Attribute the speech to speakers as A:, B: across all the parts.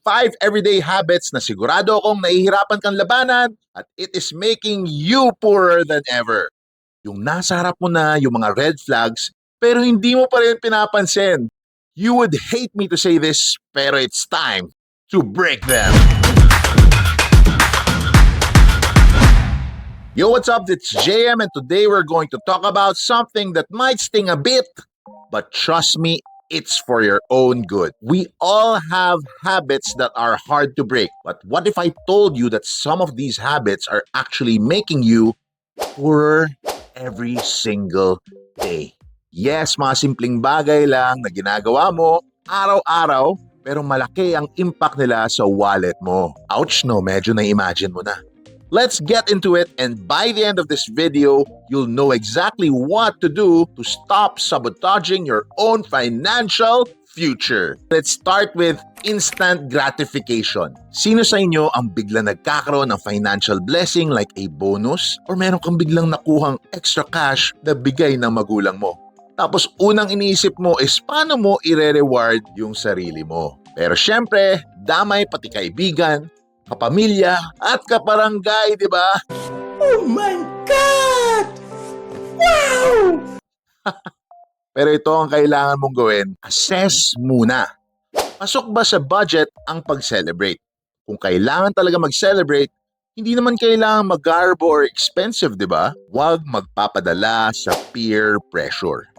A: 5 everyday habits na sigurado akong nahihirapan kang labanan at it is making you poorer than ever. Yung nasa harap mo na yung mga red flags pero hindi mo pa rin pinapansin. You would hate me to say this pero it's time to break them. Yo, what's up? It's JM and today we're going to talk about something that might sting a bit, but trust me, it's for your own good. We all have habits that are hard to break, but what if I told you that some of these habits are actually making you poorer every single day? Yes, mga simpleng bagay lang na ginagawa mo araw-araw, pero malaki ang impact nila sa wallet mo. Ouch no, medyo na-imagine mo na. Let's get into it, and by the end of this video, you'll know exactly what to do to stop sabotaging your own financial future. Let's start with instant gratification. Sino sa inyo ang bigla nagkakaroon ng financial blessing like a bonus? Or meron kang biglang nakuhang extra cash na bigay ng magulang mo? Tapos unang iniisip mo is paano mo ire-reward yung sarili mo. Pero syempre, damay pati kaibigan, kapamilya, at kaparangay, di ba?
B: Oh my God! Wow!
A: Pero ito ang kailangan mong gawin, assess muna. Pasok ba sa budget ang pag-celebrate? Kung kailangan talaga mag-celebrate, hindi naman kailangan magarbo or expensive, di ba? Huwag magpapadala sa peer pressure.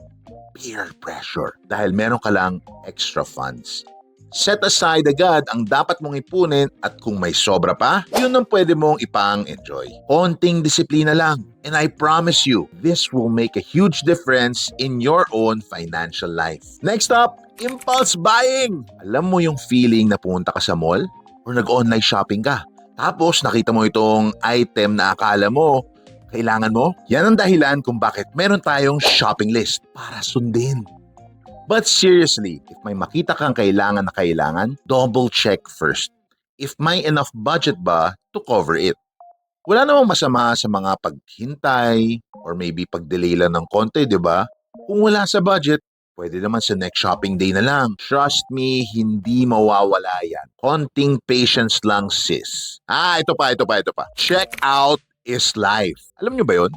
A: Peer pressure. Dahil meron ka lang extra funds. Set aside agad ang dapat mong ipunin at kung may sobra pa, yun ang pwede mong ipang-enjoy. Konting disiplina lang. And I promise you, this will make a huge difference in your own financial life. Next up, impulse buying. Alam mo yung feeling na pumunta ka sa mall or nag-online shopping ka. Tapos nakita mo itong item na akala mo kailangan mo. Yan ang dahilan kung bakit meron tayong shopping list para sundin. But seriously, if may makita kang kailangan na kailangan, double check first. If may enough budget ba to cover it. Wala namang masama sa mga paghintay or maybe pag-delay lang ng konti, di ba? Kung wala sa budget, pwede naman sa next shopping day na lang. Trust me, hindi mawawala yan. Konting patience lang, sis. Ito pa. Check out is life. Alam nyo ba yun?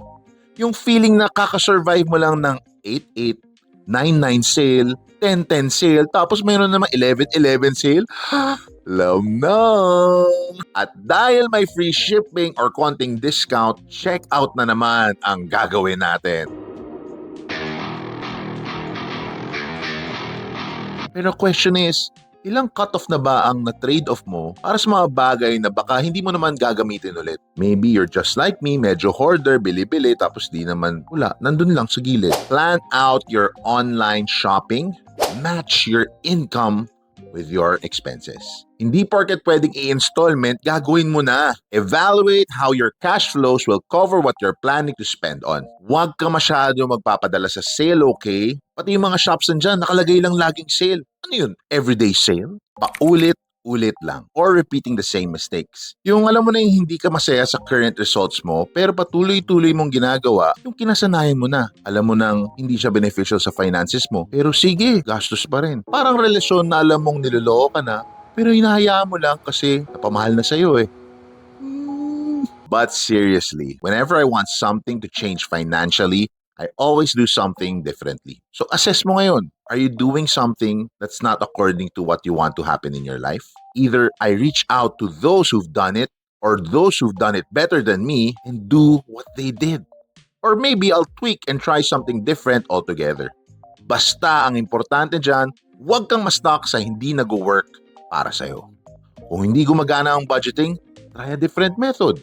A: Yung feeling na kakasurvive mo lang ng 8-8, 9-9 sale, 10-10 sale, tapos mayroon naman 11-11 sale. Love na! At dahil may free shipping or konting discount, check out na naman ang gagawin natin. Pero question is, ilang cut-off na ba ang na-trade-off mo para sa mga bagay na baka hindi mo naman gagamitin ulit? Maybe you're just like me, medyo hoarder, bili-bili, tapos di naman wala, nandun lang sa gilid. Plan out your online shopping, match your income with your expenses. Hindi porket pwedeng i-installment, gagawin mo na. Evaluate how your cash flows will cover what you're planning to spend on. Huwag ka masyado magpapadala sa sale, okay? Pati yung mga shops nandyan, nakalagay lang laging sale. Ano yun? Everyday sale? Paulit-ulit lang. Or repeating the same mistakes. Yung alam mo na yung hindi ka masaya sa current results mo, pero patuloy-tuloy mong ginagawa, yung kinasanayan mo na. Alam mo nang hindi siya beneficial sa finances mo, pero sige, gastos pa rin. Parang relasyon na alam mong niloloko ka na, pero hinahayaan mo lang kasi napamahal na sa'yo eh. But seriously, whenever I want something to change financially, I always do something differently. So assess mo ngayon, are you doing something that's not according to what you want to happen in your life? Either I reach out to those who've done it or those who've done it better than me and do what they did. Or maybe I'll tweak and try something different altogether. Basta ang importante dyan, huwag kang ma-stuck sa hindi nag-work para sa'yo. Kung hindi gumagana ang budgeting, try a different method.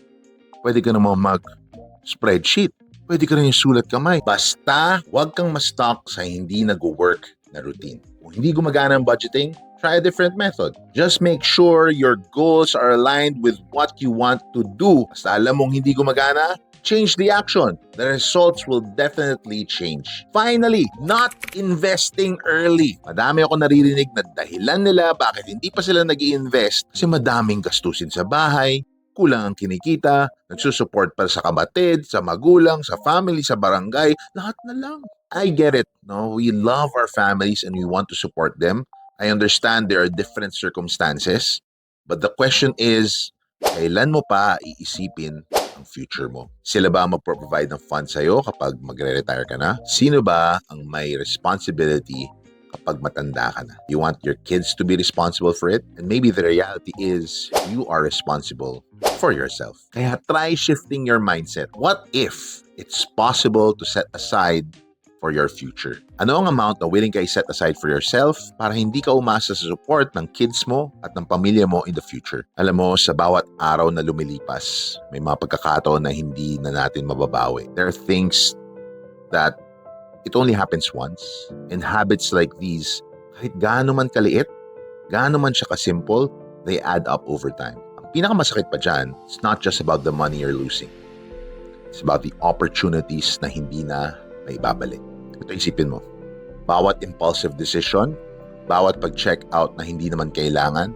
A: Pwede ka naman mag-spreadsheet. Pwede ka rin yung sulat kamay. Basta, huwag kang ma-stuck sa hindi nag-work na routine. Kung hindi gumagana ang budgeting, try a different method. Just make sure your goals are aligned with what you want to do. Basta alam mong hindi gumagana, change the action. The results will definitely change. Finally, not investing early. Madami ako naririnig na dahilan nila bakit hindi pa sila nag-i-invest kasi madaming gastusin sa bahay, kulang ang kinikita, nagsusupport pa sa kapatid, sa magulang, sa family, sa barangay, lahat na lang. I get it, no? We love our families and we want to support them. I understand there are different circumstances. But the question is, kailan mo pa iisipin ang future mo? Sila ba ang magpro-provide ng funds sa'yo kapag magre-retire ka na? Sino ba ang may responsibility kapag matanda ka na? You want your kids to be responsible for it? And maybe the reality is you are responsible for yourself. Kaya try shifting your mindset. What if it's possible to set aside for your future? Ano ang amount na willing ka i-set aside for yourself para hindi ka umasa sa support ng kids mo at ng pamilya mo in the future? Alam mo, sa bawat araw na lumilipas, may mga pagkakataon na hindi na natin mababawi. There are things that it only happens once. And habits like these, kahit gaano man kaliit, gaano man siya kasimple, they add up over time. Ang pinakamasakit pa dyan, it's not just about the money you're losing. It's about the opportunities na hindi na may babalik. Ito isipin mo. Bawat impulsive decision, bawat pag-check out na hindi naman kailangan,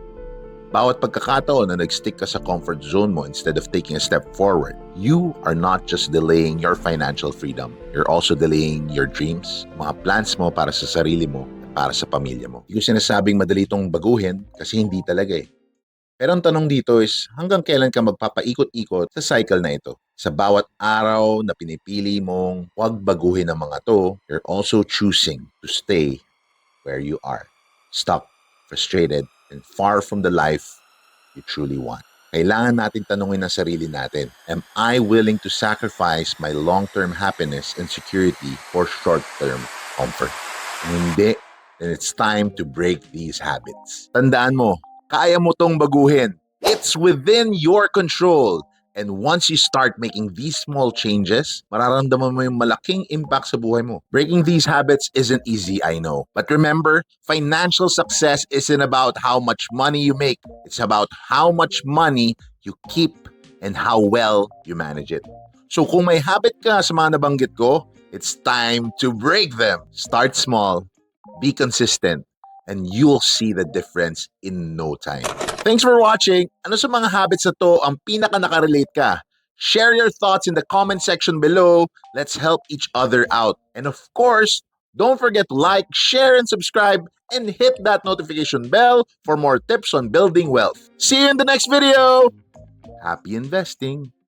A: bawat pagkakataon na nag-stick ka sa comfort zone mo instead of taking a step forward, you are not just delaying your financial freedom. You're also delaying your dreams, mga plans mo para sa sarili mo at para sa pamilya mo. Hindi ko sinasabing madali itong baguhin kasi hindi talaga eh. Pero ang tanong dito is, hanggang kailan ka magpapaikot-ikot sa cycle na ito? Sa bawat araw na pinipili mong huwag baguhin ang mga to, you're also choosing to stay where you are. Stuck, frustrated, and far from the life you truly want. Kailangan natin tanungin ang sarili natin, am I willing to sacrifice my long-term happiness and security for short-term comfort? Kung hindi, then it's time to break these habits. Tandaan mo, kaya mo tong baguhin. It's within your control. And once you start making these small changes, mararamdaman mo yung malaking impact sa buhay mo. Breaking these habits isn't easy, I know. But remember, financial success isn't about how much money you make. It's about how much money you keep and how well you manage it. So kung may habit ka sa mga nabanggit ko, it's time to break them. Start small, be consistent, and you'll see the difference in no time. Thanks for watching. Ano sa mga habits na to ang pinaka nakarelate ka? Share your thoughts in the comment section below. Let's help each other out. And of course, don't forget to like, share, and subscribe, and hit that notification bell for more tips on building wealth. See you in the next video. Happy investing.